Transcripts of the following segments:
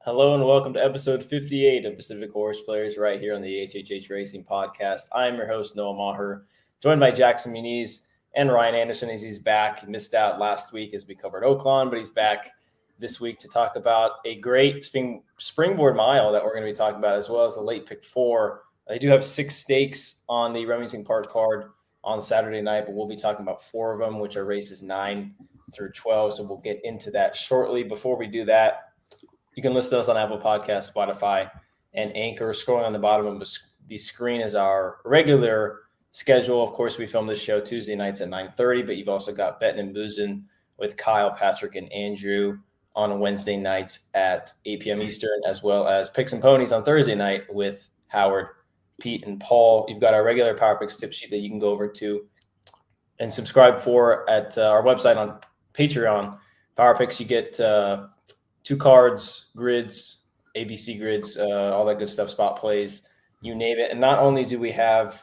Hello and welcome to episode 58 of Pacific Horseplayers right here on the HHH Racing Podcast. I'm your host, Noah Meagher, joined by Jackson Muniz and Ryan Anderson as he's back. He missed out last week as we covered Oaklawn, but he's back this week to talk about a great springboard mile that we're going to be talking about, as well as the late pick 4. They do have 6 stakes on the Remington Park card on Saturday night, but we'll be talking about 4 of them, which are races 9 through 12. So we'll get into that shortly. Before we do that, you can listen to us on Apple Podcasts, Spotify, and Anchor. Scrolling on the bottom of the screen is our regular schedule. Of course, we film this show Tuesday nights at 9:30, but you've also got Betting and Boozing with Kyle, Patrick, and Andrew on Wednesday nights at 8 p.m. Eastern, as well as Picks and Ponies on Thursday night with Howard, Pete, and Paul. You've got our regular Power Picks tip sheet that you can go over to and subscribe for at our website on Patreon. Power Picks, you get 2 cards, grids, ABC grids, all that good stuff, spot plays, you name it. And not only do we have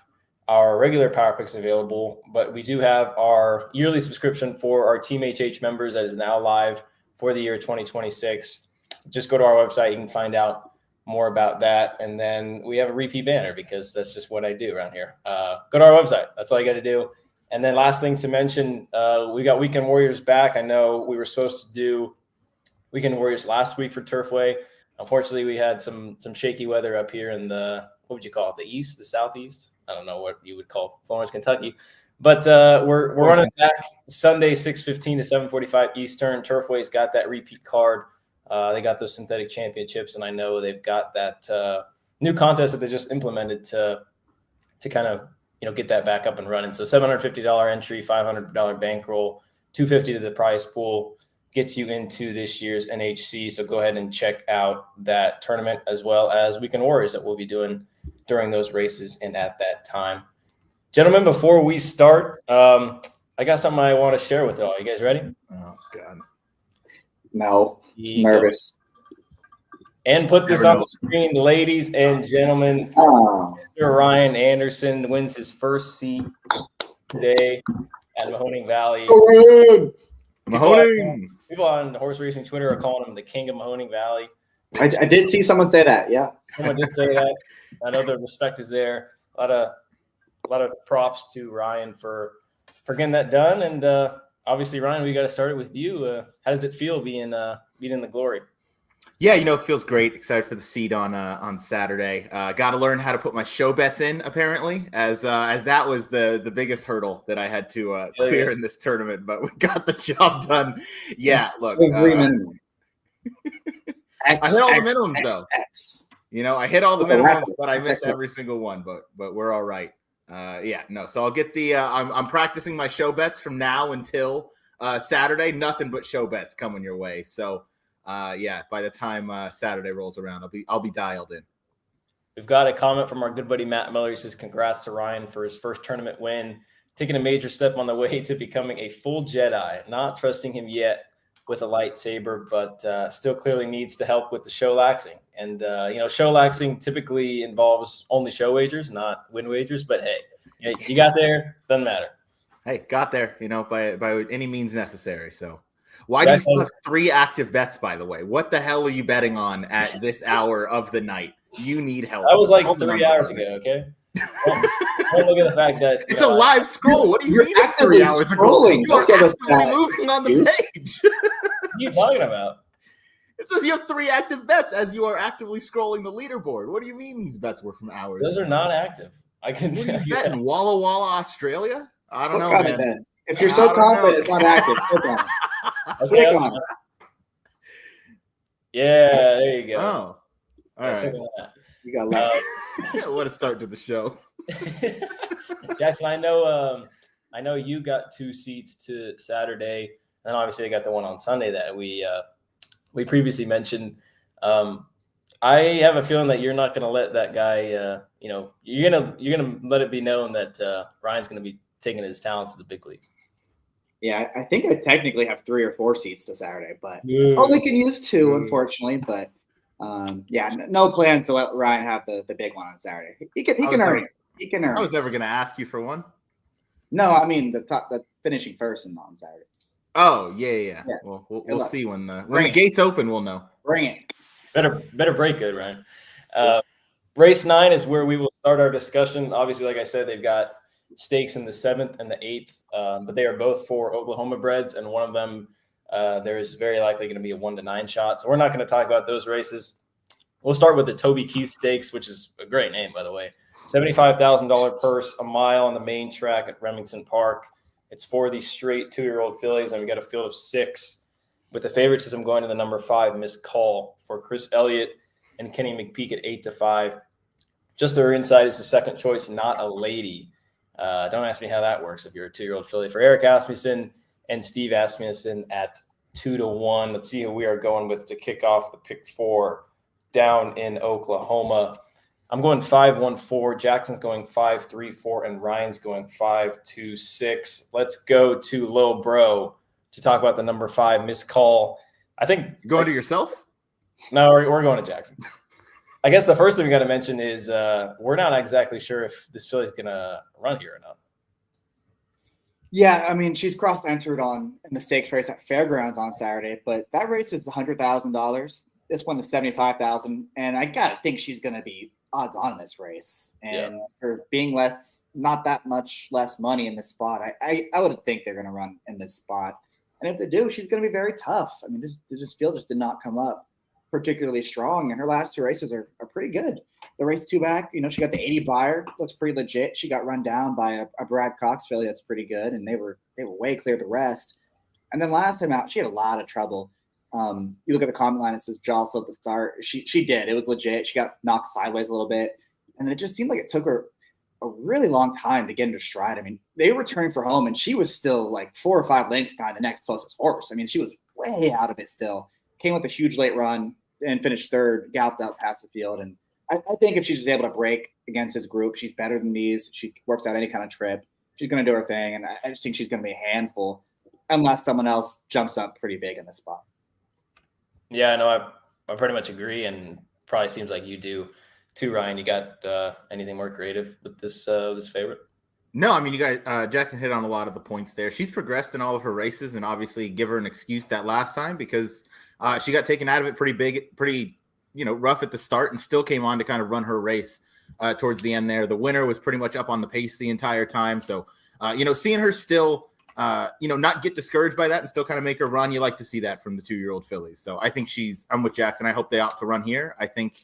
our regular Power Picks available, but we do have our yearly subscription for our Team HH members that is now live for the year 2026. Just go to our website. You can find out more about that. And then we have a repeat banner because that's just what I do around here. Go to our website. That's all you got to do. And then last thing to mention, we got Weekend Warriors back. I know we were supposed to do Weekend Warriors last week for Turfway. Unfortunately, we had some shaky weather up here in the, what would you call it, the east, the southeast? I don't know what you would call Florence, Kentucky. But we're running back Sunday, 6:15 to 7:45 Eastern. Turfway's got that repeat card. They got those synthetic championships, and I know they've got that new contest that they just implemented to kind of get that back up and running. So $750 entry, $500 bankroll, $250 to the prize pool. Gets you into this year's NHC. So go ahead and check out that tournament as well as Weekend Warriors that we'll be doing during those races and at that time. Gentlemen, before we start, I got something I want to share with you all. You guys ready? Oh, God. No. Nervous. And put this on the screen, ladies and gentlemen. Mr. Ryan Anderson wins his first seat today at Mahoning Valley. People on horse racing Twitter are calling him the king of Mahoning Valley. I did see someone say that. Yeah, someone did say that. I know the respect is there. A lot of props to Ryan for getting that done. And obviously, Ryan, we got to start it with you. How does it feel being in the glory? Yeah, it feels great. Excited for the seat on Saturday. Got to learn how to put my show bets in, apparently, as that was the biggest hurdle that I had to clear in this tournament. But we got the job done. Yeah, look. I hit all the minimums, though. I hit all the minimums, but I missed every single one. But we're all right. So I'll get the I'm practicing my show bets from now until Saturday. Nothing but show bets coming your way. So. By the time Saturday rolls around, I'll be dialed in. We've got a comment from our good buddy Matt Miller. He says, "Congrats to Ryan for his first tournament win, taking a major step on the way to becoming a full Jedi. Not trusting him yet with a lightsaber, but still clearly needs to help with the show laxing. And show laxing typically involves only show wagers, not win wagers. But hey, you got there. Doesn't matter. Hey, got there. By any means necessary. So." Why do you still have 3 active bets, by the way? What the hell are you betting on at this hour of the night? You need help. That was like 3 hours ago, okay? Don't look at the fact that... It's a live scroll. What do you mean it's 3 hours scrolling. ago? You're actively moving on the page. What are you talking about? It says you have 3 active bets as you are actively scrolling the leaderboard. What do you mean these bets were from hours Those ago? are not active. I can What are you betting? Walla Walla, Australia? I don't know, man. Then. If you're so confident it's not active, click on it. Okay, click on it. Yeah, there you go. Oh, all right. You got left. What a start to the show. Jackson, I know you got 2 seats to Saturday, and obviously I got the one on Sunday that we previously mentioned. I have a feeling that you're not going to let that guy. You're gonna let it be known that Ryan's going to be taking his talents to the big leagues. Yeah, I think I technically have 3 or 4 seats to Saturday, but only can use 2, unfortunately. But no plans to let Ryan have the big one on Saturday. He can earn it. He can earn it. I was never going to ask you for one. No, I mean the finishing first and on Saturday. Oh, yeah. Well, we'll see when the gates open. We'll know. Bring it. Better break good, Ryan. Race 9 is where we will start our discussion. Obviously, like I said, they've got stakes in the 7th and the 8th, but they are both for Oklahoma breds, and one of them there is very likely going to be a 1-9 shot. So we're not going to talk about those races. We'll start with the Toby Keith Stakes, which is a great name, by the way. $75,000 purse, a mile on the main track at Remington Park. It's for the straight 2-year-old fillies, and we got a field of 6 with the favoritism going to the number 5, Miss Call, for Chris Elliott and Kenny McPeak at 8-5. Just her inside is the second choice, Not a Lady. Don't ask me how that works if you're a 2-year-old filly. For Eric Asmussen and Steve Asmussen at 2-1. Let's see who we are going with to kick off the pick 4 down in Oklahoma. I'm going 5-1-4. Jackson's going 5-3-4, and Ryan's going 5-2-6. Let's go to Lil Bro to talk about the number 5, Miss Call. I think going to yourself? No, we're going to Jackson. I guess the first thing we got to mention is we're not exactly sure if this filly's going to run here or not. Yeah, I mean, she's cross-entered in the stakes race at Fairgrounds on Saturday, but that race is $100,000. This one is $75,000, and I got to think she's going to be odds on in this race. And for being not that much less money in this spot, I would think they're going to run in this spot. And if they do, she's going to be very tough. I mean, this field just did not come up particularly strong, and her last 2 races are pretty good. The race 2 back, she got the 80 buyer, looks pretty legit. She got run down by a Brad Cox filly that's pretty good, and they were way clear of the rest. And then last time out, she had a lot of trouble. You look at the comment line, it says jaw flip the start. She did. It was legit. She got knocked sideways a little bit, and it just seemed like it took her a really long time to get into stride. I mean, they were turning for home, and she was still like 4 or 5 lengths behind the next closest horse. I mean, she was way out of it still. Came with a huge late run and finished 3rd, galloped out past the field. And I think if she's just able to break against his group, she's better than these. She works out any kind of trip. She's going to do her thing, and I just think she's going to be a handful unless someone else jumps up pretty big in this spot. Yeah, no, I pretty much agree, and probably seems like you do too, Ryan. You got anything more creative with this favorite? No, I mean, you guys, Jackson hit on a lot of the points there. She's progressed in all of her races, and obviously give her an excuse that last time because she got taken out of it pretty rough at the start, and still came on to kind of run her race towards the end there. The winner was pretty much up on the pace the entire time. So, seeing her still, not get discouraged by that and still kind of make her run, you like to see that from the 2-year-old fillies. So I think I'm with Jackson. I hope they opt to run here. I think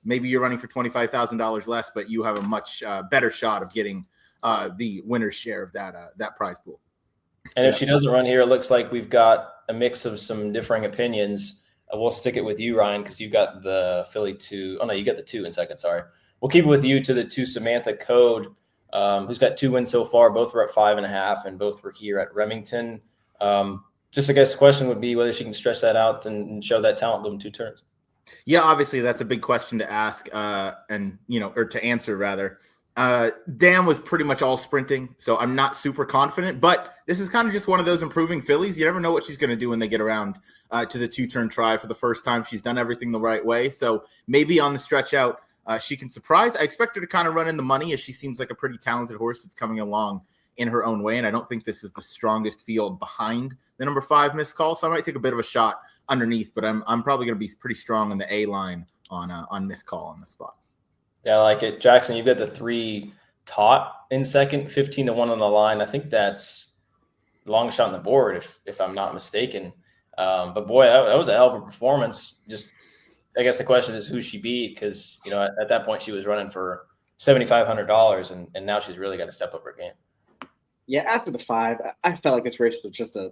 maybe you're running for $25,000 less, but you have a much better shot of getting the winner's share of that prize pool. And if she doesn't run here, it looks like we've got a mix of some differing opinions. We'll stick it with you, Ryan, because you got the filly 2. Oh, no, you got the 2 in second. Sorry. We'll keep it with you to the 2 Samantha Code, who's got 2 wins so far. Both were at 5.5, and both were here at Remington. Just, I guess, the question would be whether she can stretch that out and show that talent, give them 2 turns. Yeah, obviously that's a big question to ask or to answer rather. Dan was pretty much all sprinting, so I'm not super confident, but this is kind of just one of those improving fillies. You never know what she's going to do when they get around to the 2-turn try for the first time. She's done everything the right way, so maybe on the stretch out, she can surprise. I expect her to kind of run in the money, as she seems like a pretty talented horse that's coming along in her own way, and I don't think this is the strongest field behind the number 5 Miss Call, so I might take a bit of a shot underneath, but I'm probably going to be pretty strong in the A line on Miss Call on the spot. Yeah, I like it. Jackson, you've got the 3 Taut in second, 15-1 on the line. I think that's the longest shot on the board, if I'm not mistaken. But boy, that was a hell of a performance. Just, I guess the question is who she beat, because at that point she was running for $7,500, and now she's really got to step up her game. Yeah, after the 5, I felt like this race was just a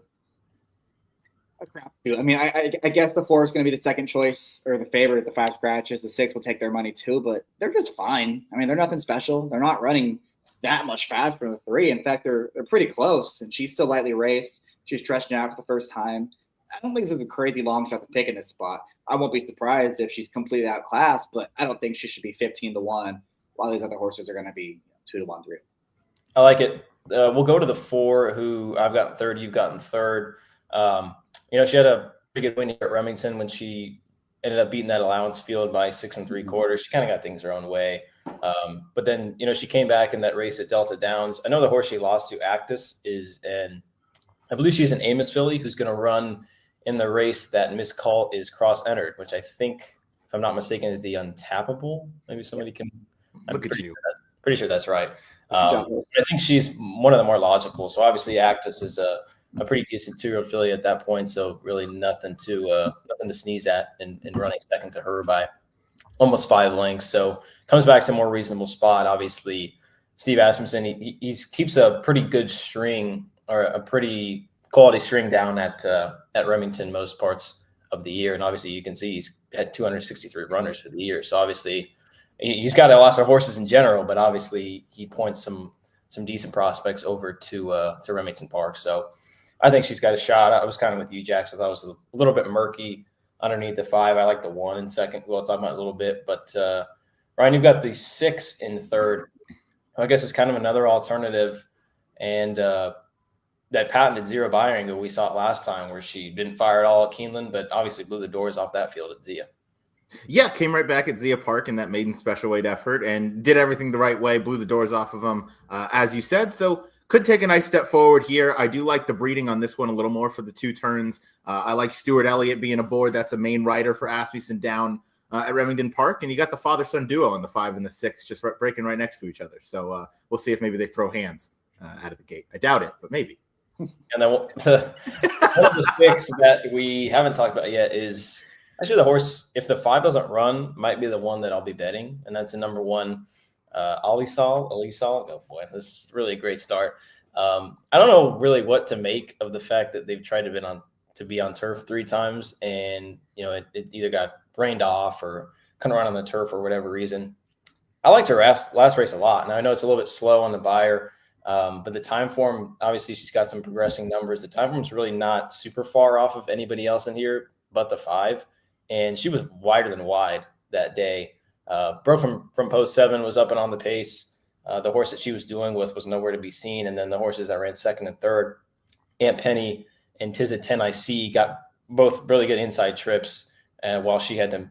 crap. I mean, I guess the 4 is going to be the second choice or the favorite at the 5 scratches. The 6 will take their money too, but they're just fine. I mean, they're nothing special. They're not running that much faster than the 3. In fact, they're pretty close, and she's still lightly raced. She's stretching out for the first time. I don't think this is a crazy long shot to pick in this spot. I won't be surprised if she's completely outclassed, but I don't think she should be 15-1 while these other horses are going to be 2-1, 3. I like it. we'll go to the 4 who I've gotten third, you've gotten third. She had a pretty good win here at Remington when she ended up beating that allowance field by 6 3/4. She kind of got things her own way. But then, she came back in that race at Delta Downs. I know the horse she lost to, Actus, I believe she's an Amos filly who's going to run in the race that Miss Cult is cross-entered, which I think, if I'm not mistaken, is the Untappable. Maybe somebody can look at you. Pretty sure that's right. I think she's one of the more logical. So obviously, Actus is a pretty decent 2-year-old filly at that point. So really nothing to sneeze at in running second to her by almost 5 lengths. So comes back to a more reasonable spot. Obviously, Steve Asmussen, he keeps a pretty good string, or a pretty quality string down at Remington most parts of the year. And obviously you can see he's had 263 runners for the year. So obviously he's got a lot of horses in general, but obviously he points some decent prospects over to Remington Park. So I think she's got a shot. I was kind of with you, Jax. I thought it was a little bit murky underneath the 5. I like the 1 in second, who I'll talk about in a little bit. But Ryan, you've got the 6 in third. I guess it's kind of another alternative. And that patented zero buy angle we saw it last time, where she didn't fire at all at Keeneland, but obviously blew the doors off that field at Zia. Yeah, came right back at Zia Park in that maiden special weight effort and did everything the right way, blew the doors off of them, as you said. So could take a nice step forward here. I do like the breeding on this one a little more for the 2 turns. I like Stuart Elliott being aboard. That's a main rider for Asmussen down at Remington Park. And you got the father-son duo on the 5 and the 6 just breaking right next to each other. So we'll see if maybe they throw hands out of the gate. I doubt it, but maybe. And then one of the 6 that we haven't talked about yet is actually the horse, if the 5 doesn't run, might be the one that I'll be betting. And that's the number 1, Alisal. Oh boy, this is really a great start. I don't know really what to make of the fact that they've tried to be on turf 3 times, and it either got rained off or couldn't run on the turf for whatever reason. I liked her last race a lot. Now I know it's a little bit slow on the buyer. But the time form, obviously she's got some progressing numbers. The time form's really not super far off of anybody else in here but the 5. And she was wider than wide that day. Broke from post 7, was up and on the pace. The horse that she was dueling with was nowhere to be seen. And then the horses that ran 2nd and 3rd, Aunt Penny and Tizit 10 IC, got both really good inside trips, while she had to,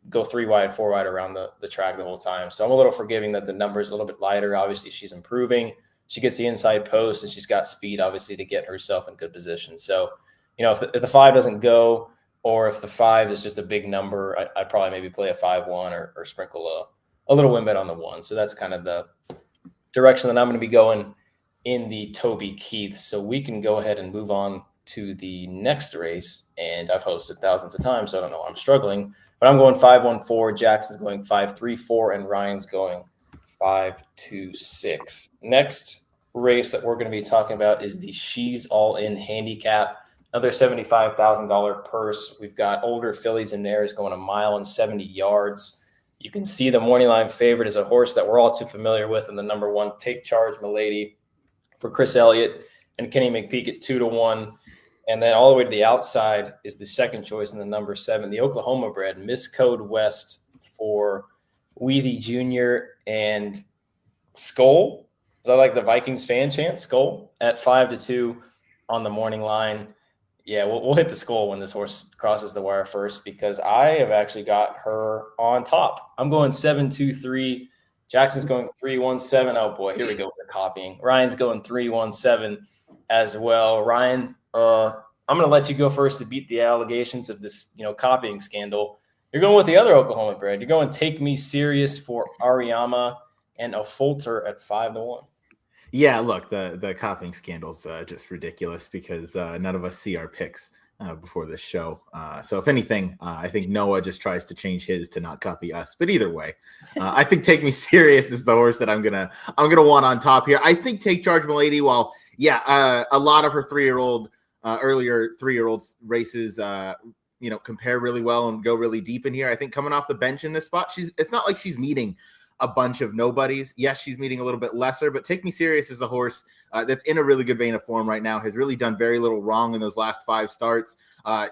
go 3 wide, 4 wide around the track the whole time. So I'm a little forgiving that the number is a little bit lighter. Obviously she's improving. She gets the inside post, and she's got speed, obviously, to get herself in good position. So, if the 5 doesn't go, or if the 5 is just a big number, I'd probably maybe play a 5-1 or sprinkle a little win bet on the 1. So that's kind of the direction that I'm going to be going in the Toby Keith. So we can go ahead and move on to the next race. And I've hosted thousands of times, so I don't know why I'm struggling. But I'm going 5-1-4. Jackson's going 5-3-4, and Ryan's going 5-2-6. Next race that we're going to be talking about is the She's All In Handicap. Another $75,000 purse. We've got older fillies in there. Is going 1 mile and 70 yards. You can see the morning line favorite is a horse that we're all too familiar with, and the number 1, Take Charge Milady, for Chris Elliott and Kenny McPeak at 2-1. And then all the way to the outside is the second choice in the number 7, the Oklahoma bred Miss Code West, for Weethy Jr. and Skull. Is that like the Vikings fan chant? Skull at 5-2 on the morning line. Yeah, we'll hit the Skull when this horse crosses the wire first, because I have actually got her on top. I'm going 7-2-3. Jackson's going 3-1-7. Oh boy, here we go with the copying. Ryan's going 3-1-7 as well. Ryan, I'm going to let you go first to beat the allegations of this, copying scandal. You're going with the other Oklahoma bred. You're going Take Me Serious for Ariama and a Folter at 5-1. Yeah, look, the copying scandal's just ridiculous, because none of us see our picks before this show. So if anything, I think Noah just tries to change his to not copy us. But either way, I think Take Me Serious is the horse that I'm gonna want on top here. I think Take Charge Milady, while a lot of her earlier 3-year-old races compare really well and go really deep in here. I think coming off the bench in this spot, it's not like she's meeting a bunch of nobodies. Yes, she's meeting a little bit lesser, but Take Me Serious is a horse that's in a really good vein of form right now, has really done very little wrong in those last 5 starts.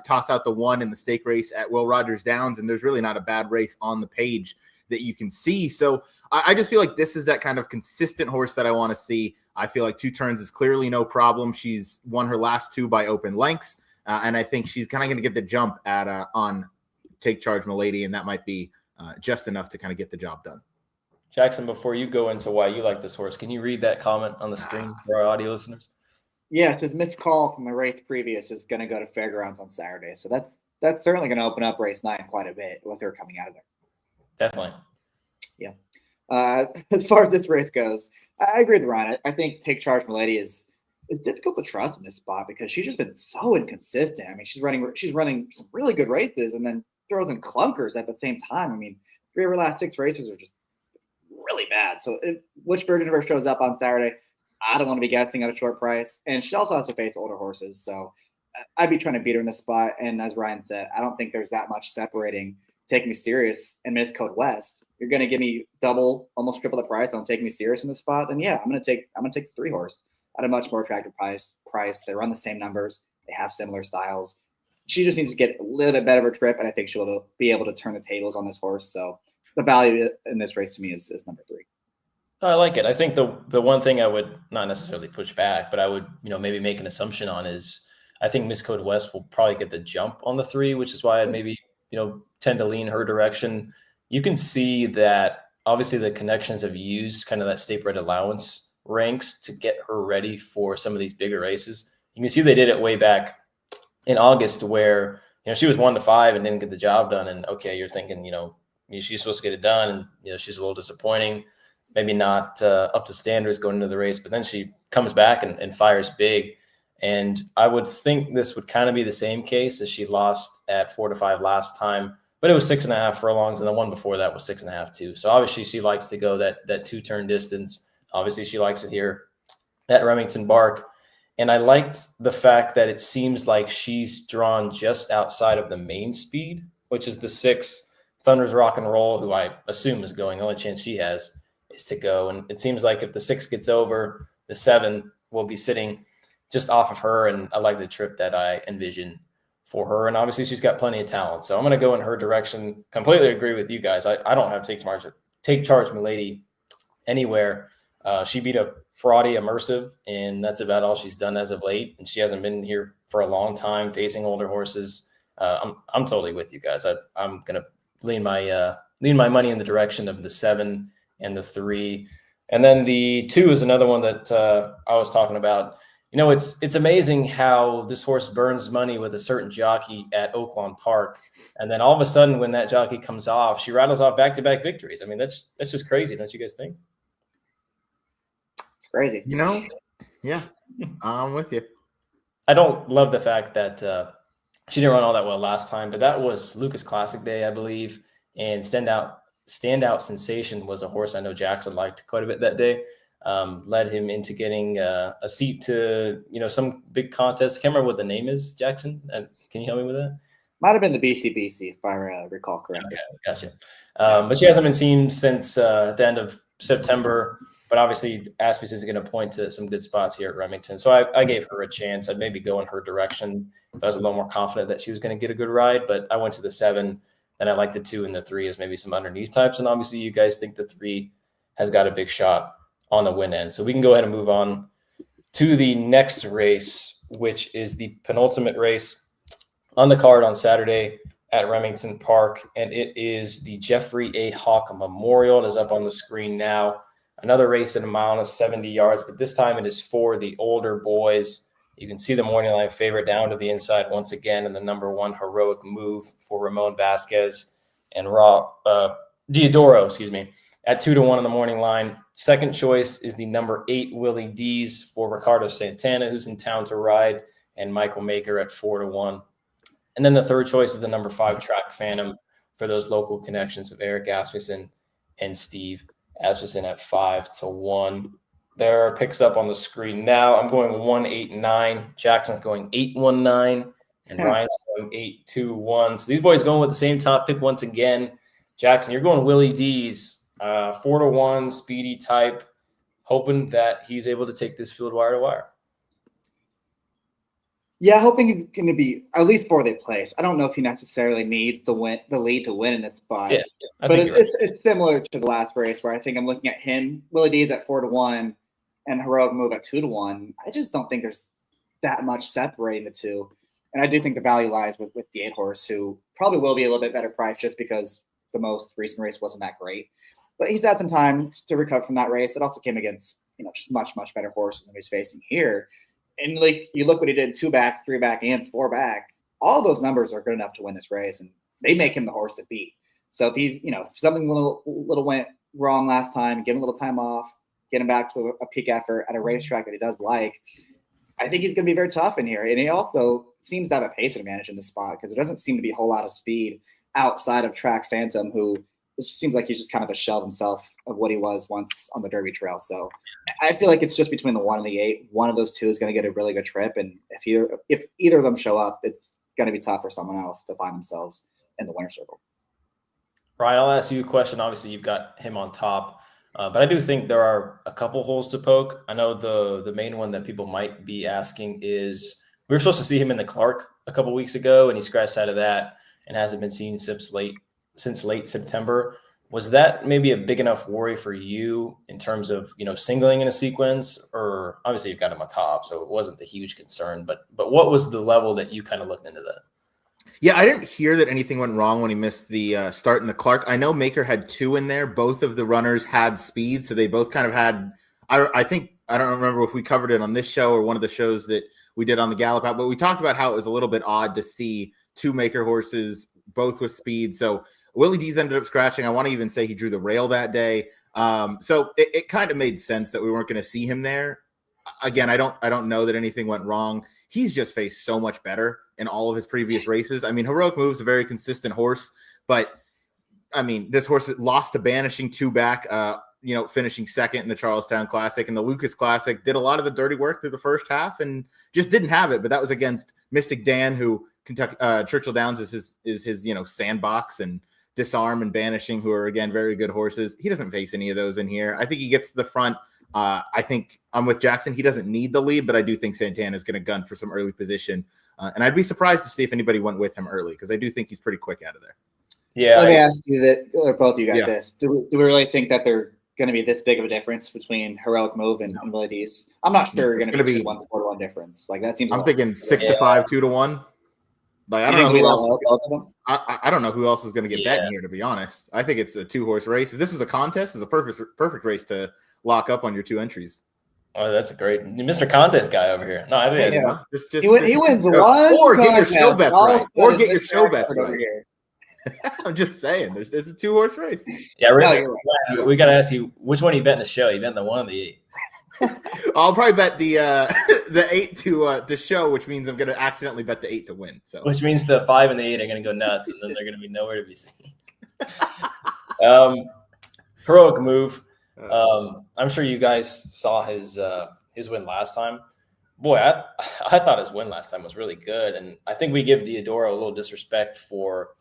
Toss out the 1 in the stake race at Will Rogers Downs, and there's really not a bad race on the page that you can see. So I just feel like this is that kind of consistent horse that I want to see. I feel like 2 turns is clearly no problem. She's won her last 2 by open lengths, and I think she's kind of going to get the jump at on Take Charge Milady, and that might be just enough to kind of get the job done. Jackson, before you go into why you like this horse, can you read that comment on the screen for our audio listeners? Yeah, it says missed call from the race previous is going to go to Fairgrounds on Saturday. So that's certainly going to open up race 9 quite a bit with her coming out of there. Definitely. Yeah. As far as this race goes, I agree with Ryan. I think Take Charge Milady is difficult to trust in this spot because she's just been so inconsistent. I mean, she's running some really good races and then throws in clunkers at the same time. I mean, 3 of her last 6 races are just really bad. So which version of her shows up on Saturday? I don't want to be guessing at a short price. And she also has to face older horses. So I'd be trying to beat her in this spot. And as Ryan said, I don't think there's that much separating Take Me Serious and Miss Code West. You're going to give me double, almost triple the price on Take Me Serious in this spot. Then yeah, I'm going to take the 3 horse at a much more attractive price. They run the same numbers. They have similar styles. She just needs to get a little bit better of a trip. And I think she'll be able to turn the tables on this horse. So the value in this race to me is number 3. I like it. I think the one thing I would not necessarily push back, but I would, maybe make an assumption on is I think Miss Code West will probably get the jump on the 3, which is why I'd maybe, tend to lean her direction. You can see that obviously the connections have used kind of that state bred allowance ranks to get her ready for some of these bigger races. You can see they did it way back in August where, she was 1-5 and didn't get the job done. And okay, you're thinking, she's supposed to get it done. And, she's a little disappointing. Maybe not up to standards going into the race, but then she comes back and fires big. And I would think this would kind of be the same case as she lost at 4-5 last time, but it was 6.5 furlongs, and the one before that was 6.5 too. So obviously she likes to go that 2-turn distance. Obviously she likes it here at Remington Park. And I liked the fact that it seems like she's drawn just outside of the main speed, which is the 6 Thunder's Rock and Roll, who I assume is going. The only chance she has is to go. And it seems like if the 6 gets over, the 7 will be sitting just off of her. And I like the trip that I envision for her. And obviously she's got plenty of talent. So I'm going to go in her direction. Completely agree with you guys. I don't have Take Charge Milady anywhere. She beat a fraudy immersive, and that's about all she's done as of late. And she hasn't been here for a long time facing older horses. I'm totally with you guys. I'm going to lean my money in the direction of the 7 and the 3. And then the 2 is another one that I was talking about. It's amazing how this horse burns money with a certain jockey at Oaklawn Park. And then all of a sudden when that jockey comes off, she rattles off back-to-back victories. I mean, that's just crazy. Don't you guys think? It's crazy. Yeah, I'm with you. I don't love the fact that she didn't run all that well last time, but that was Lucas Classic Day, I believe. And Standout Sensation was a horse I know Jackson liked quite a bit that day. Led him into getting a seat to, some big contest. I can't remember what the name is, Jackson. Can you help me with that? Might have been the BCBC, if I recall correctly. Okay, gotcha. But she hasn't been seen since the end of September. But obviously, Aspis is going to point to some good spots here at Remington. So I gave her a chance. I'd maybe go in her direction if I was a little more confident that she was going to get a good ride. But I went to the 7, and I like the 2 and the 3 as maybe some underneath types. And obviously, you guys think the 3 has got a big shot on the win end. So we can go ahead and move on to the next race, which is the penultimate race on the card on Saturday at Remington Park. And it is the Jeffrey A. Hawk Memorial. It is up on the screen now. Another race at a mile and 70 yards, but this time it is for the older boys. You can see the morning line favorite down to the inside once again, and the number 1 heroic move for Ramon Vasquez and Diodoro, at 2-1 on the morning line. Second choice is the number 8 Willie D's for Ricardo Santana, who's in town to ride, and Michael Meagher at 4-1. And then the third choice is the number 5 Track Phantom for those local connections of Eric Asmussen and Steve Asmussen at 5-1. There are picks up on the screen now. I'm going 1-8-9. Jackson's going 8-1-9, and Ryan's going 8-2-1. So these boys going with the same top pick once again. Jackson, you're going Willie D's 4-1 speedy type, hoping that he's able to take this field wire to wire. Yeah, hoping he's going to be at least fourth place. I don't know if he necessarily needs the lead to win in this spot. Yeah, but it's similar to the last race where I think I'm looking at him. Willie D's at 4-1, and Heroic Move at 2-1. I just don't think there's that much separating the two, and I do think the value lies with the 8 horse, who probably will be a little bit better priced just because the most recent race wasn't that great. But he's had some time to recover from that race. It also came against just much better horses than he's facing here. And like you look what he did 2 back, 3 back, and 4 back. All those numbers are good enough to win this race, and they make him the horse to beat. So if he's if something little went wrong last time, give him a little time off, get him back to a peak effort at a racetrack that he does like, I think he's going to be very tough in here. And he also seems to have a pace advantage in this spot because there doesn't seem to be a whole lot of speed outside of Track Phantom, who it seems like he's just kind of a shell of himself of what he was once on the Derby Trail. So I feel like it's just between the 1 and the 8. One of those two is going to get a really good trip. And if either of them show up, it's going to be tough for someone else to find themselves in the winner's circle. Ryan, I'll ask you a question. Obviously, you've got him on top. But I do think there are a couple holes to poke. I know the main one that people might be asking is we were supposed to see him in the Clark a couple weeks ago, and he scratched out of that and hasn't been seen since late September. Was that maybe a big enough worry for you in terms of, singling in a sequence? Or obviously you've got him on top, so it wasn't the huge concern. But what was the level that you kind of looked into that? Yeah, I didn't hear that anything went wrong when he missed the start in the Clark. I know Meagher had 2 in there. Both of the runners had speed, so they both kind of had – I think – I don't remember if we covered it on this show or one of the shows that we did on the Gallop Out, but we talked about how it was a little bit odd to see 2 Meagher horses, both with speed. So Willie D's ended up scratching. I want to even say he drew the rail that day. So it kind of made sense that we weren't going to see him there. Again, I don't know that anything went wrong. He's just faced so much better in all of his previous races. I mean, Heroic Move's a very consistent horse, but I mean, this horse lost to Banishing 2 back, finishing second in the Charlestown Classic, and the Lucas Classic did a lot of the dirty work through the first half and just didn't have it. But that was against Mystic Dan, who Churchill Downs is his sandbox, and Disarm and Banishing, who are again very good horses. He doesn't face any of those in here. I think he gets to the front. I think I'm with Jackson. He doesn't need the lead, but I do think Santana is going to gun for some early position. And I'd be surprised to see if anybody went with him early, because I do think he's pretty quick out of there. Yeah. Let me ask you that, or both of you guys, this. Do we really think that they're going to be this big of a difference between Heroic Move and Willie D's? I'm not sure it's going to be 1 to 4 to 1 difference. Like that seems. I'm thinking 6 to 5, 2 to 1. Like I don't know who else. I don't know who else is going to get bet in here, to be honest. I think it's a 2-horse race. If this is a contest, it's a perfect race to lock up on your 2 entries. Oh, that's a great Mr. Contest guy over here. No, I think he wins one, or get your show bets right. Or get your show bets right. I'm just saying, it's a 2-horse race. Yeah, we got to ask you which one you bet in the show. You bet in the 1 or the 8? I'll probably bet the 8 to show, which means I'm going to accidentally bet the 8 to win. So, which means the 5 and the 8 are going to go nuts, and then they're going to be nowhere to be seen. Heroic Move. I'm sure you guys saw his win last time. Boy, I thought his win last time was really good, and I think we give Diodoro a little disrespect for.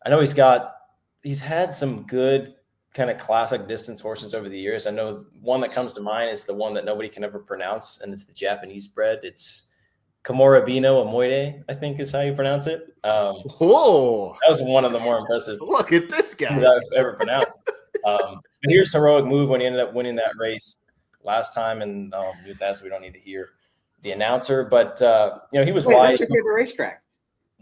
I know he's had some good kind of classic distance horses over the years. I know one that comes to mind is the one that nobody can ever pronounce, and it's the Japanese bred. It's Komorabino Amoide, I think is how you pronounce it. That was one of the more impressive. Look at this guy I've ever pronounced. But here's Heroic Move when he ended up winning that race last time, and do that so we don't need to hear the announcer. But he was wide. That's your favorite racetrack.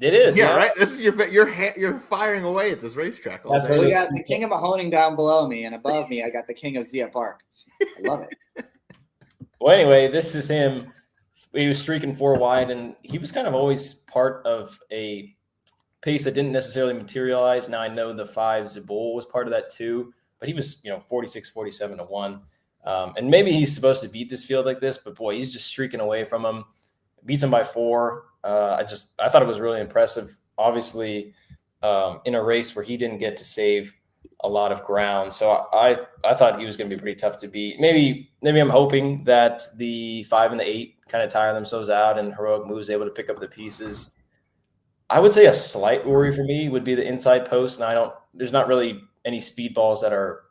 It is, yeah, right. This is you're firing away at this racetrack. That's where we got the King of Mahoning down below me, and above me, I got the King of Zia Park. I love it. Well, anyway, this is him. He was streaking 4 wide, and he was kind of always part of a pace that didn't necessarily materialize. Now I know the 5 Zabul was part of that too, but he was 46, 47 to 1. And maybe he's supposed to beat this field like this, but boy, he's just streaking away from him. Beats him by 4. I thought it was really impressive. Obviously, in a race where he didn't get to save a lot of ground, so I thought he was going to be pretty tough to beat. Maybe I'm hoping that the 5 and the 8 kind of tire themselves out, and Heroic Move is able to pick up the pieces. I would say a slight worry for me would be the inside post, and there's not really any speed balls that are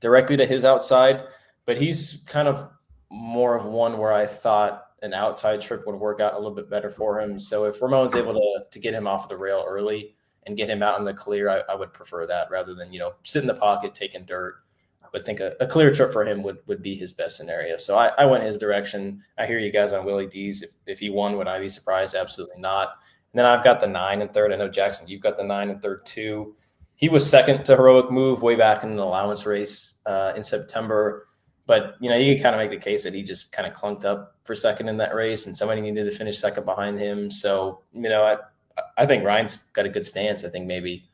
directly to his outside, but he's kind of more of one where I thought an outside trip would work out a little bit better for him. So if Ramon's able to get him off the rail early and get him out in the clear, I would prefer that rather than, sit in the pocket, taking dirt. I would think a clear trip for him would be his best scenario. So I went his direction. I hear you guys on Willie D's. If he won, would I be surprised? Absolutely not. And then I've got the 9 and third. I know, Jackson, you've got the 9 and third too. He was second to Heroic Move way back in an allowance race in September. But, you can kind of make the case that he just kind of clunked up for second in that race and somebody needed to finish second behind him. So, I think Ryan's got a good stance. I think maybe,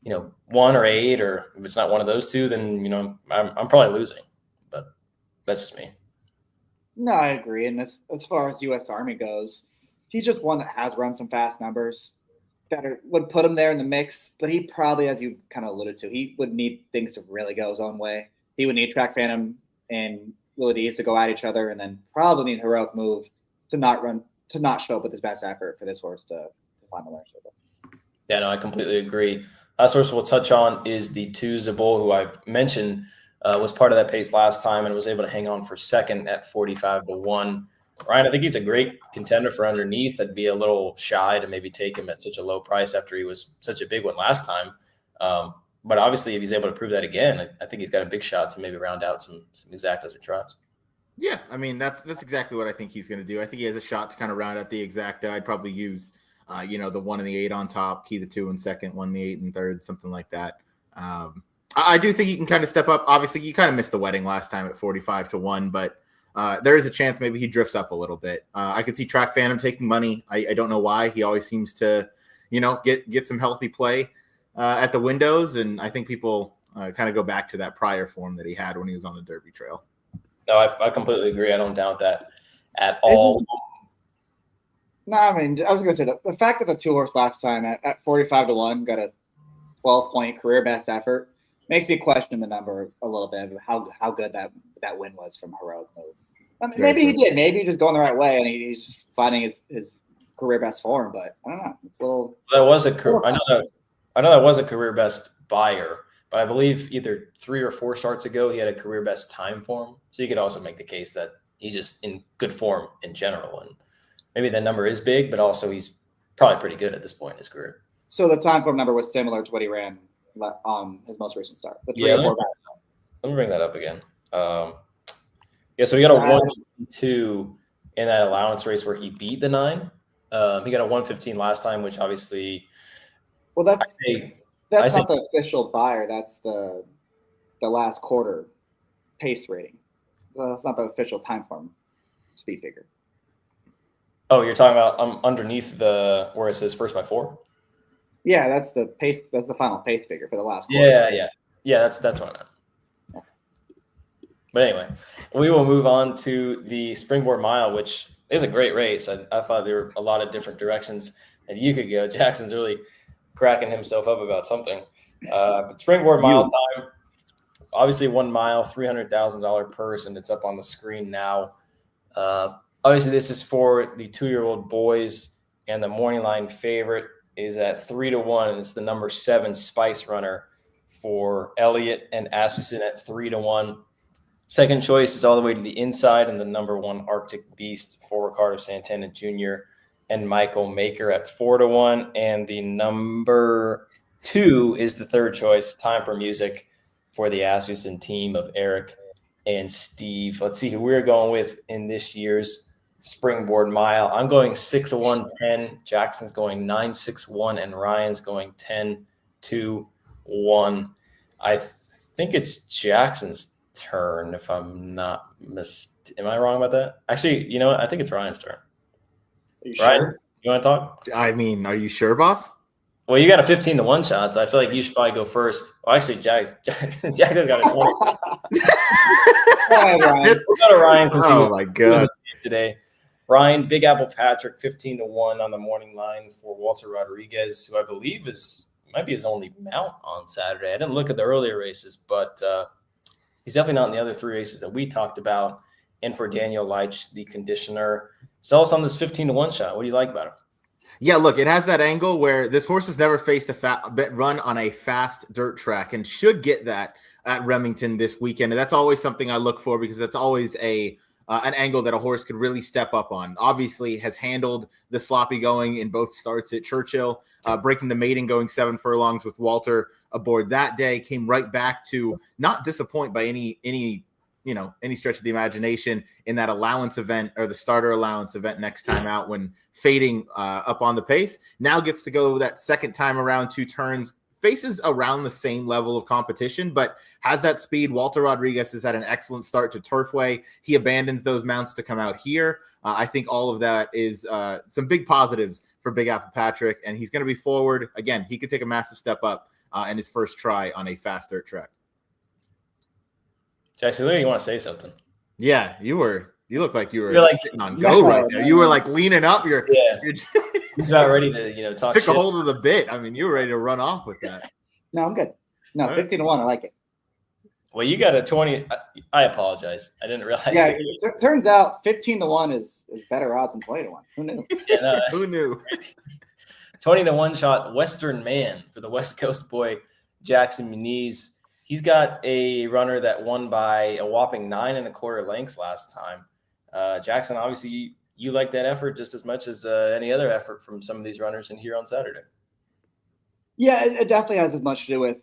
1 or 8, or if it's not one of those two, then, I'm probably losing. But that's just me. No, I agree. And as far as U.S. Army goes, he's just one that has run some fast numbers that would put him there in the mix. But he probably, as you kind of alluded to, he would need things to really go his own way. He would need Track Phantom and Willie D's to go at each other, and then probably need Heroic Move to not show up with his best effort for this horse to find the ownership. Yeah, no, I completely agree. Last horse we'll touch on is the 2 Zabul, who I mentioned was part of that pace last time and was able to hang on for second at 45-1. Ryan, I think he's a great contender for underneath. I'd be a little shy to maybe take him at such a low price after he was such a big one last time. But obviously, if he's able to prove that again, I think he's got a big shot to maybe round out some exactas or tries. Yeah, I mean, that's exactly what I think he's going to do. I think he has a shot to kind of round out the exacta. I'd probably use, the 1 and the 8 on top, key the 2 in second, 1 and the 8 in third, something like that. I do think he can kind of step up. Obviously, you kind of missed the wedding last time at 45-1, but there is a chance maybe he drifts up a little bit. I could see Track Phantom taking money. I don't know why. He always seems to, get some healthy play at the windows, and I think people kind of go back to that prior form that he had when he was on the Derby Trail. No, I completely agree. I don't doubt that at all. No, I mean, I was going to say the fact that the 2 horse last time at 45-1 got a 12-point career best effort makes me question the number a little bit of how good that win was from Heroic Move. I mean, maybe he did. Maybe he's just going the right way and he's just finding his career best form. But I don't know. It's a little. I know that was a career best buyer, but I believe either 3 or 4 starts ago he had a career best time form. So you could also make the case that he's just in good form in general, and maybe that number is big, but also he's probably pretty good at this point in his career. So the time form number was similar to what he ran on his most recent start. Let me bring that up again. So he got a 1-2 in that allowance race where he beat the 9. He got a 115 last time, which obviously. Well, that's not the official buyer. That's the last quarter pace rating. That's not the official time form speed figure. Oh, you're talking about underneath where it says first by 4? Yeah, that's the pace. That's the final pace figure for the last quarter. Yeah. That's what I meant. Yeah. But anyway, we will move on to the Springboard Mile, which is a great race. I thought there were a lot of different directions that you could go. Jackson's really cracking himself up about something. But Springboard Mile time, obviously 1 mile, $300,000 purse, and it's up on the screen now. Obviously, this is for the 2-year-old boys, and the morning line favorite is at 3-1. And it's the number 7 Spice Runner for Elliott and Asmussen at 3-1. Second choice is all the way to the inside, and the number 1 Arctic Beast for Ricardo Santana Jr. and Michael Meagher at 4-1. And the number 2 is the third choice, Time for Music, for the Asmussen team of Eric and Steve. Let's see who we're going with in this year's Springboard Mile. I'm going 6-1-10. Jackson's going 9-6-1, and Ryan's going 10-2-1. I think it's Jackson's turn, if I'm not am I wrong about that? Actually, you know what? I think it's Ryan's turn. Are you Ryan, sure? you want to talk? I mean, are you sure, boss? Well, you got a 15-1 shot, so I feel like you should probably go first. Well, actually, Jack has got a 20. Go ahead, Ryan. We'll go to Ryan because he was today. Ryan, Big Apple Patrick, 15-1 on the morning line for Walter Rodriguez, who I believe might be his only mount on Saturday. I didn't look at the earlier races, but he's definitely not in the other 3 races that we talked about. And for Daniel Leitch, the conditioner. Sell us on this 15-1 shot. What do you like about it? Yeah, look, it has that angle where this horse has never faced a run on a fast dirt track and should get that at Remington this weekend. And that's always something I look for because that's always a an angle that a horse could really step up on. Obviously has handled the sloppy going in both starts at Churchill, breaking the maiden, going 7 furlongs with Walter aboard that day, came right back to not disappoint by any stretch of the imagination in that allowance event, or the starter allowance event next time out, when fading up on the pace. Now gets to go that second time around, 2 turns, faces around the same level of competition, but has that speed. Walter Rodriguez has had an excellent start to Turfway. He abandons those mounts to come out here. I think all of that is some big positives for Big Apple Patrick, and he's going to be forward. Again, he could take a massive step up in his first try on a fast dirt track. Jackson, you want to say something? Yeah, you look like you were like sitting on go right there. You were like leaning up. You're he's about ready to talk. Took a hold of the bit. I mean, you were ready to run off with that. No, I'm good. No, 15-1. I like it. Well, you got a 20. I apologize. I didn't realize. Yeah, it turns out 15-1 is better odds than 20-1. Who knew? Yeah, who knew? 20-1 shot Western Man for the West Coast boy Jackson Muniz. He's got a runner that won by a whopping 9 1/4 lengths last time. Jackson, obviously, you like that effort just as much as any other effort from some of these runners in here on Saturday. Yeah, it definitely has as much to do with.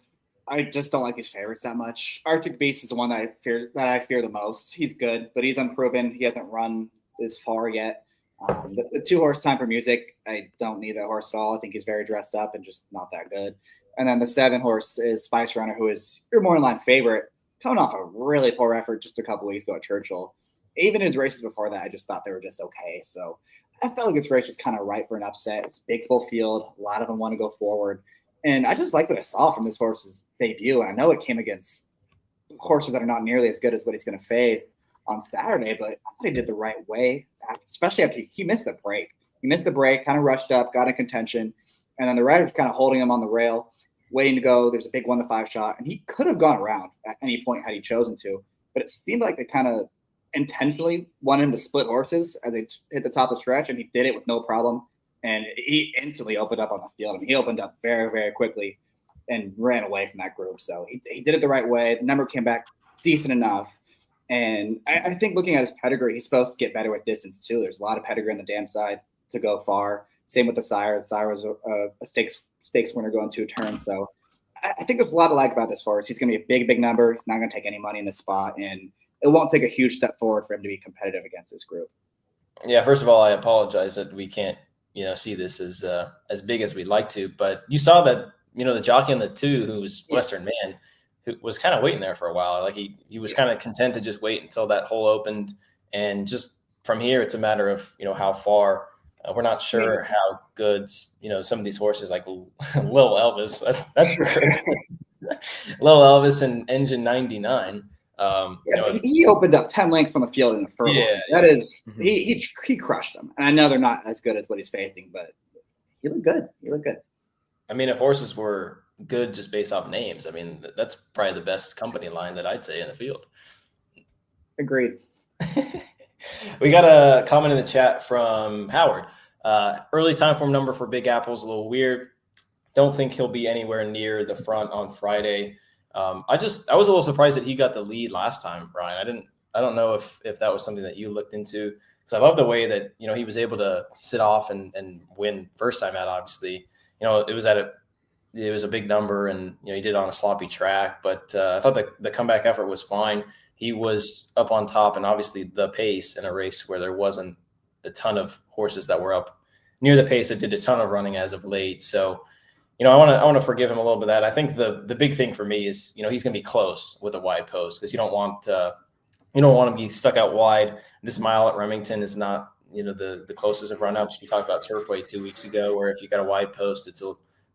I just don't like these favorites that much. Arctic Beast is the one that I fear the most. He's good, but he's unproven. He hasn't run this far yet. The 2-horse Time for Music, I don't need that horse at all. I think he's very dressed up and just not that good. And then the 7-horse is Spice Runner, who is your more in line favorite, coming off a really poor effort just a couple weeks ago at Churchill. Even his races before that, I just thought they were just okay. So I felt like this race was kind of ripe for an upset. It's big full field. A lot of them want to go forward. And I just like what I saw from this horse's debut. And I know it came against horses that are not nearly as good as what he's going to face on Saturday, but I thought he did the right way, especially after he missed the break. He missed the break, kind of rushed up, got in contention, and then the rider's kind of holding him on the rail, waiting to go. There's a big 1-5 shot, and he could have gone around at any point had he chosen to, but it seemed like they kind of intentionally wanted him to split horses as they hit the top of the stretch, and he did it with no problem. And he instantly opened up on the field. I mean, he opened up very, very quickly and ran away from that group. So he did it the right way. The number came back decent enough. And I think looking at his pedigree, he's supposed to get better with distance too. There's a lot of pedigree on the dam side to go far. Same with the sire. The sire was a stakes winner going 2 turns. So I think there's a lot to like about this horse. He's going to be a big, big number. He's not going to take any money in this spot. And it won't take a huge step forward for him to be competitive against this group. Yeah, first of all, I apologize that we can't see this as big as we'd like to, but you saw that, the jockey in the 2, who was Western Man, who was kind of waiting there for a while. Like he was kind of content to just wait until that hole opened. And just from here, it's a matter of, how far. We're not sure how good, some of these horses like Lil Elvis, that's Lil Elvis and Engine 99. He opened up 10 lengths from the field in the furlong. Yeah, that is he crushed them. And I know they're not as good as what he's facing, but he looked good. I mean, if horses were good just based off names, I mean, that's probably the best company line that I'd say in the field. Agreed. We got a comment in the chat from Howard. Early time form number for Big Apple's a little weird. Don't think he'll be anywhere near the front on Friday. I was a little surprised that he got the lead last time, Brian. I don't know if that was something that you looked into, because I love the way that, he was able to sit off and win first time out. Obviously, it was a big number, and, he did it on a sloppy track, but I thought the comeback effort was fine. He was up on top, and obviously the pace in a race where there wasn't a ton of horses that were up near the pace that did a ton of running as of late. So, I want to forgive him a little bit of that. I think the big thing for me is, he's going to be close with a wide post, because you don't want to be stuck out wide. This mile at Remington is not, the closest of run-ups. We talked about Turfway 2 weeks ago, where if you got a wide post, it's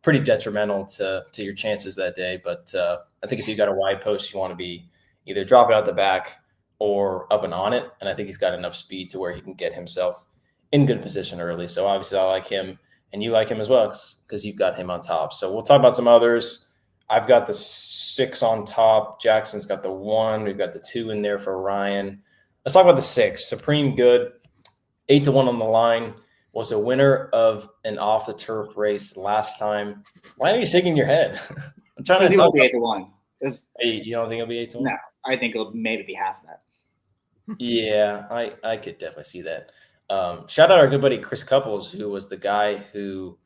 pretty detrimental to your chances that day. But I think if you got a wide post, you want to be either drop it out the back or up and on it. And I think he's got enough speed to where he can get himself in good position early. So obviously I like him, and you like him as well, because you've got him on top. So we'll talk about some others. I've got the 6 on top. Jackson's got the 1. We've got the 2 in there for Ryan. Let's talk about the 6. Supreme Good, 8-1 on the line. Was a winner of an off the turf race last time. Why are you shaking your head? I'm trying to think it'll be 8-1. Hey, you don't think it'll be 8-1? No, I think it'll maybe be half of that. Yeah, I could definitely see that. Shout out our good buddy Chris Couples, who was the guy who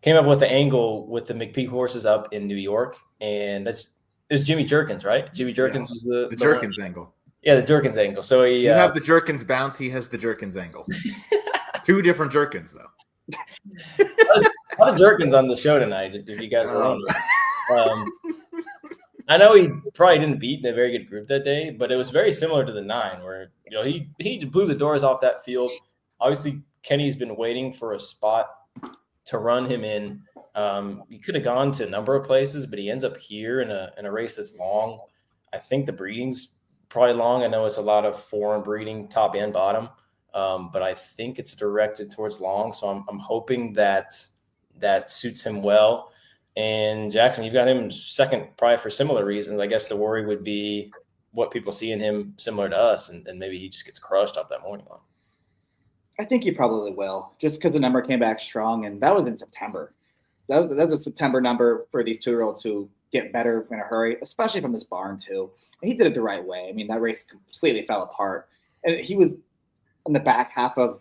came up with the angle with the McPeak horses up in New York, and it was Jimmy Jerkins, right? Jimmy Jerkins was the Jerkins angle. Yeah, the Jerkins angle. So you have the Jerkins bounce. He has the Jerkins angle. Two different Jerkins, though. A lot of Jerkins on the show tonight, if you guys were wondering. I know he probably didn't beat in a very good group that day, but it was very similar to the 9, where he blew the doors off that field. Obviously, Kenny's been waiting for a spot to run him in. He could have gone to a number of places, but he ends up here in a race that's long. I think the breeding's probably long. I know it's a lot of foreign breeding, top and bottom, but I think it's directed towards long. So I'm hoping that suits him well. And Jackson, you've got him second, probably for similar reasons. I guess the worry would be what people see in him similar to us, and maybe he just gets crushed off that morning line. I think he probably will, just because the number came back strong, and that was in September. That was a September number for these 2-year-olds who get better in a hurry, especially from this barn too. And he did it the right way. I mean, that race completely fell apart, and he was in the back half of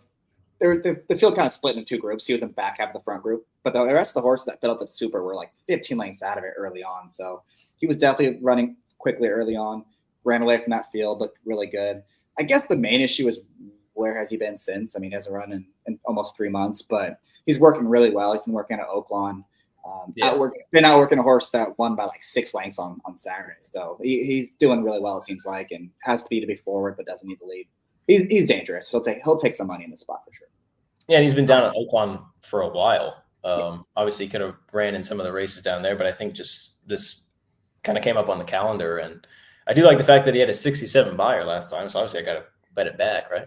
the field, kind of split into 2 groups. He was in the back half of the front group, but the rest of the horses that filled up the Super were like 15 lengths out of it early on. So he was definitely running quickly early on, ran away from that field, looked really good. I guess the main issue is, where has he been since? I mean, he hasn't run in almost 3 months, but he's working really well. He's been working at Oaklawn. Been out working a horse that won by like 6 lengths on Saturday. So he's doing really well, it seems like, and has speed to be forward, but doesn't need to lead. He's dangerous. He'll take some money in the spot for sure. Yeah, and he's been down at Oaklawn for a while. Obviously, he could have ran in some of the races down there, but I think just this kind of came up on the calendar. And I do like the fact that he had a 67 buyer last time. So obviously, I got to bet it back, right?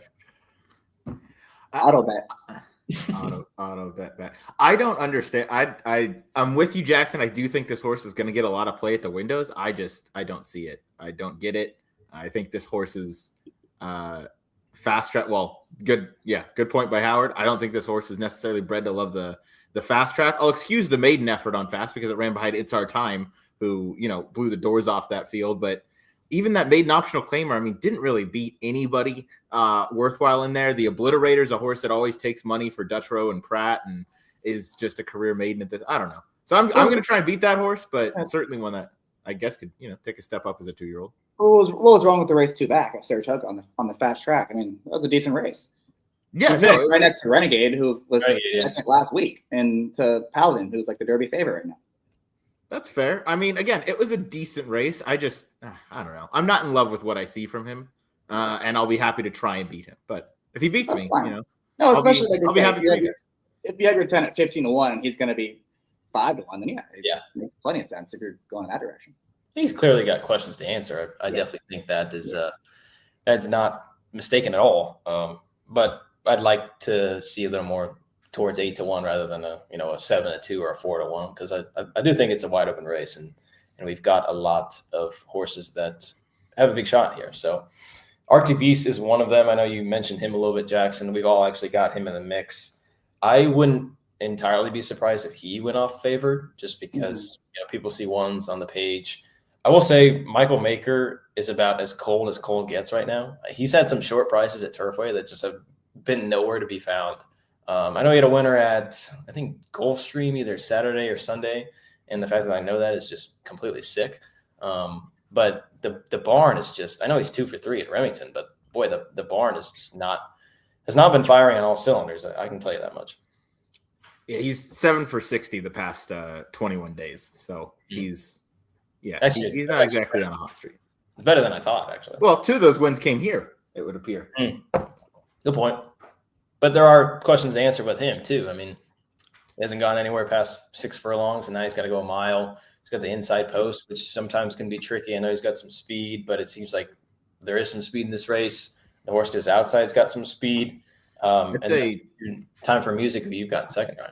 Auto bet. Auto bet. I don't understand. I'm with you, Jackson. I do think this horse is going to get a lot of play at the windows. I don't see it. I don't get it. I think this horse is fast track. Well, good point by Howard. I don't think this horse is necessarily bred to love the fast track. I'll excuse the maiden effort on fast because it ran behind It's Our Time, who blew the doors off that field. But even that maiden optional claimer, I mean, didn't really beat anybody worthwhile in there. The Obliterator's a horse that always takes money for Dutrow and Pratt and is just a career maiden at this. I don't know. So I'm going to try and beat that horse, but certainly one that I guess could take a step up as a 2-year-old. What was wrong with the race 2 back at Saratoga on the fast track? I mean, that was a decent race. Yeah, right next to Renegade, who was second last week, and to Paladin, who's like the Derby favorite right now. That's fair. I mean, again, it was a decent race. I don't know. I'm not in love with what I see from him, and I'll be happy to try and beat him. But if he beats me, no, especially I'll be happy if you have your 10 at 15-1, and he's going to be 5-1, then it makes plenty of sense if you're going that direction. He's clearly got questions to answer. I definitely think that is that's not mistaken at all. But I'd like to see a little more towards 8-1 rather than a 7-2 or a 4-1, because I do think it's a wide open race, and we've got a lot of horses that have a big shot here. So Arctic Beast is one of them. I know you mentioned him a little bit, Jackson. We've all actually got him in the mix. I wouldn't entirely be surprised if he went off favored, just because people see ones on the page. I will say Michael Meagher is about as cold gets right now. He's had some short prices at Turfway that just have been nowhere to be found. I know he had a winner at, I think, Gulfstream either Saturday or Sunday, and the fact that I know that is just completely sick. But the barn is just, I know he's 2 for 3 at Remington, but boy, the barn is just has not been firing on all cylinders. I can tell you that much. Yeah, he's 7 for 60 the past 21 days. So he's not exactly on a hot streak. It's better than I thought, actually. Well, 2 of those wins came here, it would appear. Good point. But there are questions to answer with him, too. I mean, he hasn't gone anywhere past 6 furlongs, and now he's got to go a mile. He's got the inside post, which sometimes can be tricky. I know he's got some speed, but it seems like there is some speed in this race. The horse to his outside's got some speed. Time for music. Who you've got second, right?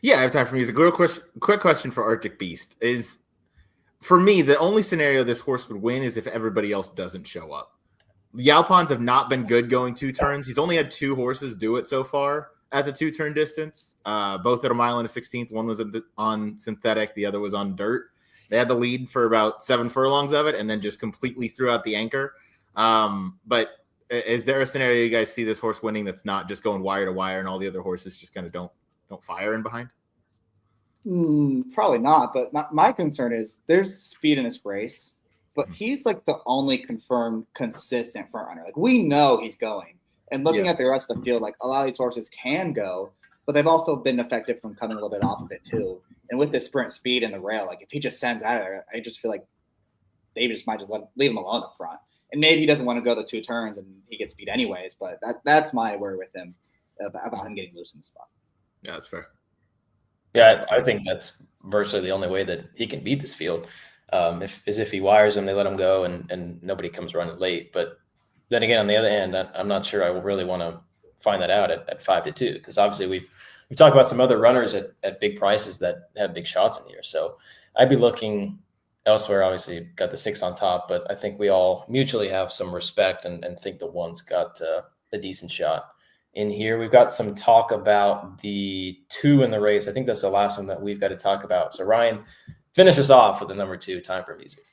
Yeah, I have time for music. Quick question for Arctic Beast is, for me, the only scenario this horse would win is if everybody else doesn't show up. Yaupons have not been good going 2 turns. He's only had 2 horses do it so far at the 2-turn distance, both at a mile and a 16th. One was on synthetic. The other was on dirt. They had the lead for about 7 furlongs of it and then just completely threw out the anchor. But is there a scenario you guys see this horse winning that's not just going wire to wire and all the other horses just kind of don't fire in behind? Probably not. But my concern is there's speed in this race, but he's like the only confirmed consistent front runner. Like we know he's going. And looking at the rest of the field, like a lot of these horses can go, but they've also been effective from coming a little bit off of it too. And with the sprint speed and the rail, like if he just sends out of there, I just feel like they just might just leave him alone up front. And maybe he doesn't want to go the 2 turns and he gets beat anyways. But that's my worry with him about him getting loose in the spot. Yeah, that's fair. Yeah, I think that's virtually the only way that he can beat this field. If he wires them, they let him go and nobody comes running late. But then again, on the other hand, I'm not sure I really want to find that out at 5-2 because obviously we've talked about some other runners at big prices that have big shots in here. So I'd be looking elsewhere. Obviously, got the 6 on top, but I think we all mutually have some respect and think the 1's got a decent shot in here. We've got some talk about the 2 in the race. I think that's the last one that we've got to talk about. So Ryan, finish us off with the number 2, Time for Music.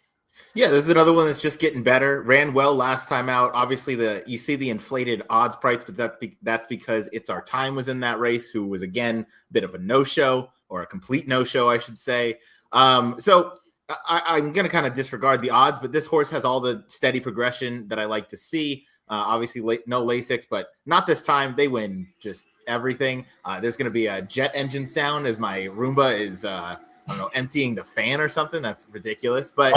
Yeah, this is another one that's just getting better. Ran well last time out. Obviously, you see the inflated odds price, but that's because It's Our Time was in that race, who was, again, a bit of a no-show, or a complete no-show, I should say. So I'm going to kind of disregard the odds, but this horse has all the steady progression that I like to see. Obviously, no Lasix, but not this time. They win just everything. There's going to be a jet engine sound as my Roomba is I don't know, emptying the fan or something. That's ridiculous. But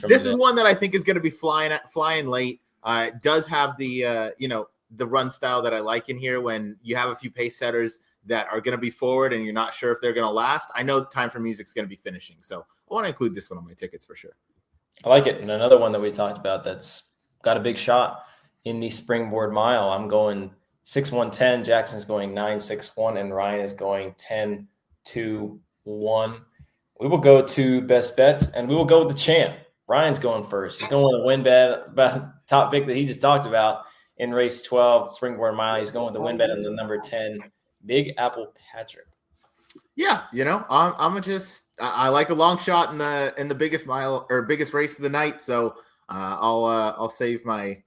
this is one that I think is going to be flying late. It does have the run style that I like in here when you have a few pace setters that are going to be forward and you're not sure if they're going to last. I know Time for Music is going to be finishing. So I want to include this one on my tickets for sure. I like it. And another one that we talked about that's got a big shot in the Springboard Mile. I'm going 6-1-10. Jackson's going 9-6-1, and Ryan is going 10-2-1. We will go to best bets, and we will go with the champ. Ryan's going first. He's going with a win bet about top pick that he just talked about in race 12, Springboard Mile. He's going with the win bet on the number 10, Big Apple Patrick. Yeah, I like a long shot in the biggest mile or biggest race of the night. So I'll save my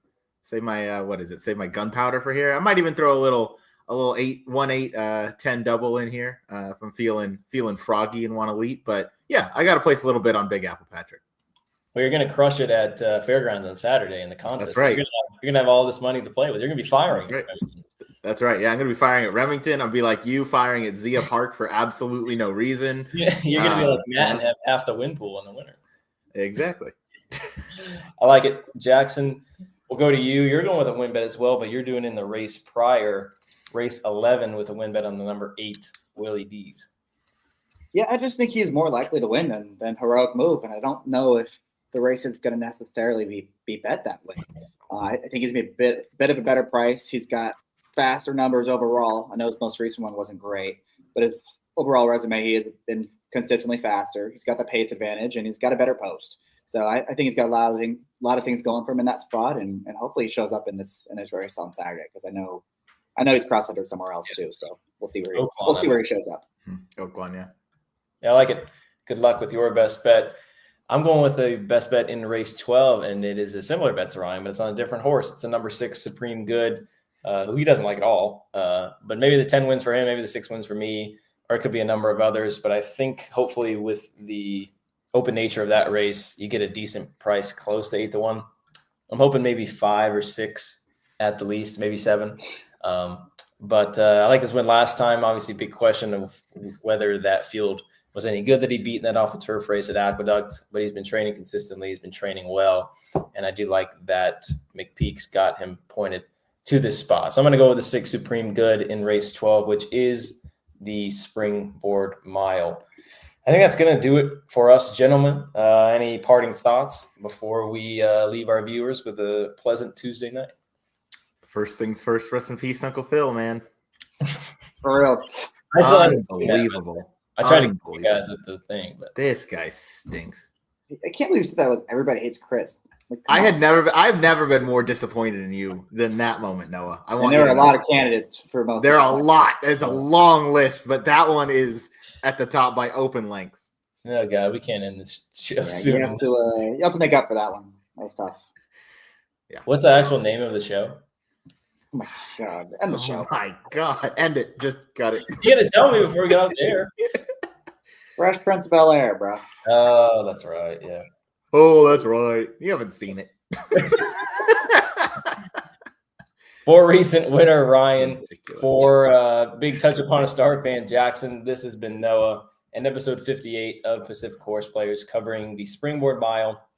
gunpowder for here. I might even throw a little 8-1-8-10 double in here if I'm feeling froggy and want to leap. But yeah, I got to place a little bit on Big Apple Patrick. Well, you're going to crush it at Fairgrounds on Saturday in the contest. That's right. So you're going to have all this money to play with. You're going to be firing. That's right. Yeah, I'm going to be firing at Remington. I'll be like you, firing at Zia Park for absolutely no reason. Yeah, you're going to be like Matt and have half the win pool in the winner. Exactly. I like it. Jackson, we'll go to you. You're going with a win bet as well, but you're doing in the race prior, race 11, with a win bet on the number 8, Willie Dees. Yeah, I just think he's more likely to win than Heroic Move, and I don't know if the race is going to necessarily be bet that way. I think he's going to be a bit of a better price. He's got faster numbers overall. I know his most recent one wasn't great, but his overall resume, he has been consistently faster. He's got the pace advantage, and he's got a better post. So I think he's got a lot of things going for him in that spot, and hopefully he shows up in this race on Saturday, because I know he's cross-entered somewhere else too. So we'll see where he shows up. Oaklawn, yeah. Yeah, I like it. Good luck with your best bet. I'm going with a best bet in race 12, and it is a similar bet to Ryan, but it's on a different horse. It's a number 6, Supreme Good, who he doesn't like at all. But maybe the 10 wins for him, maybe the 6 wins for me, or it could be a number of others. But I think hopefully with the open nature of that race, you get a decent price close to 8-1. I'm hoping maybe 5 or 6 at the least, maybe 7. But I like this win last time. Obviously, big question of whether that field was any good that he beat in that off the turf race at Aqueduct, but he's been training consistently. He's been training well. And I do like that McPeak's got him pointed to this spot. So I'm going to go with the 6, Supreme Good, in race 12, which is the Springboard Mile. I think that's going to do it for us, gentlemen. Any parting thoughts before we leave our viewers with a pleasant Tuesday night? First things first, rest in peace, Uncle Phil, man. For real. Unbelievable. I tried to get you guys with the thing, but this guy stinks. I can't believe you said that with Everybody Hates Chris. Like, I've never been more disappointed in you than that moment, Noah. There are a lot of candidates for most. There are a lot. It's a long list, but that one is at the top by open lengths. Oh God, we can't end this show soon. You have to make up for that one. That was tough. Yeah. What's the actual name of the show? Oh my God. End the show. Oh my God. End it. Just got it. You got to tell me before we get off the air. Fresh Prince of Bel-Air, bro. Oh, that's right. Yeah. Oh, that's right. You haven't seen it. For recent winner, Ryan. Ridiculous. For Big Touch Upon a Star fan, Jackson. This has been Noah and episode 58 of Pacific Horse Players, covering the Springboard Mile,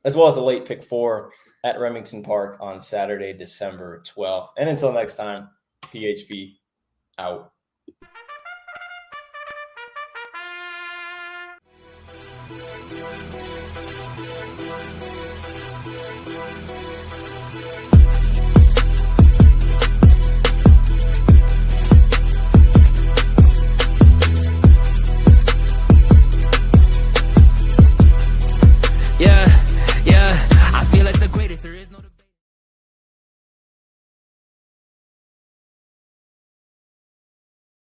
as well as a late pick 4 at Remington Park on Saturday, December 12th. And until next time, PHP out.